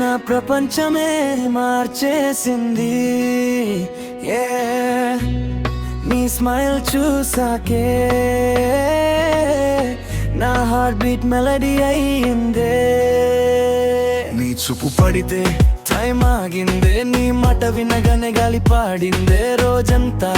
నా ప్రపంచమే మార్చేసింది. నీ స్మైల్ చూసాకే నా హార్ట్ బీట్ మెలడీ అయ్యిందే. నీ చూపు పడితే టైం ఆగిందే, నీ మాట వినగానే గాలి పాడిందే. రోజంతా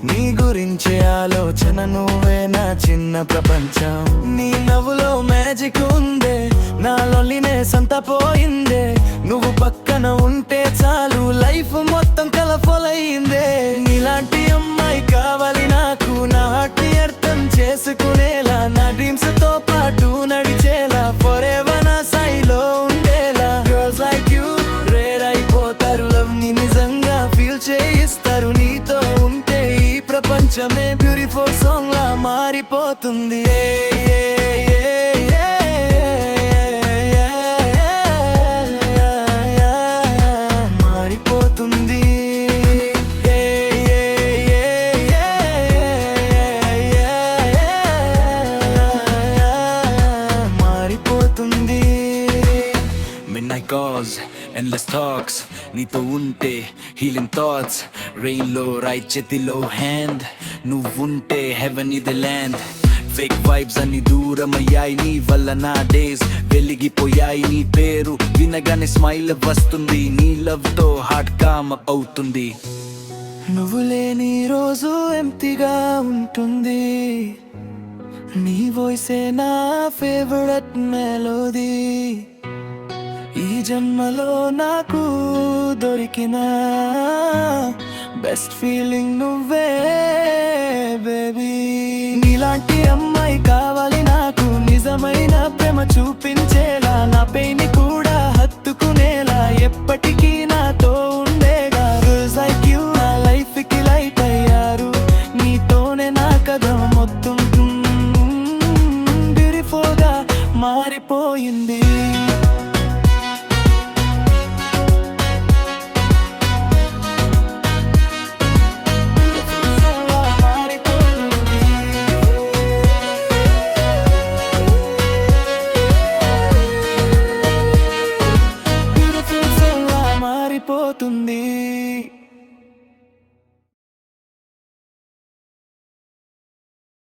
నీ గురించే ఆలోచన, నువ్వే నా చిన్న ప్రపంచం. నీ నవ్వులో మ్యాజిక్ ఉందే, నా లోన్లీనెస్ అంతా పోయిందే. నువ్వు పక్కన ఉంటే చాలు, లైఫ్ మొత్తం కలర్ఫుల్ అయ్యిందే. నీలాంటి అమ్మాయి కావాలి నాకు, నా హార్ట్ ని అర్థం చేసుకునేలా, నా డ్రీమ్స్ తో పాటు నడిచేలా, ఫర్ ఎవర్ నా సైలో ఉండేలా. గర్ల్స్ లైక్ యూ రేర్ అయిపోతారు, లవ్ ని నిజంగా ఫీల్ చేయిస్తారు. నీతో ఉంటే ఈ ప్రపంచమే బ్యూటిఫుల్ సాంగ్ లా మారిపోతుంది. మారిపోతుంది. మారిపోతుంది. Midnight calls, endless talks, నీతో ఉంటే healing thoughts. Rain లో రైట్ చేతిలో హ్యాండ్, నువ్వుంటే heaven ఇది ల్యాండ్. ఫేక్ వైబ్స్ అన్ని దూరమయ్యాయి, నీ వల్ల నా డేస్ వెలిగిపోయాయి. నీ పేరు వినగానే స్మైల్ వస్తుంది, నీ లవ్ తో హార్ట్ కామ్ అప్ అవుతుంది. నువ్వు లేని రోజు ఎంప్టీగా ఉంటుంది, నీ వాయిసే నా ఫేవరెట్ మెలోడీ. ఈ జన్మలో నాకు దొరికిన బెస్ట్ ఫీలింగ్ నువ్వే బేబీ. నీలాంటి అమ్మాయి కావాలి నాకు, నిజమైన ప్రేమ చూపించేలా, నా పెయిన్ కూడా హత్తుకునేలా, ఎప్పటికీ నాతో ఉండేగా. గర్ల్స్ లైక్ యూ నా లైఫ్ కి లైట్ అయ్యారు, నీతోనే నా కథ మొత్తం బ్యూటిఫుల్ గా మారిపోయింది.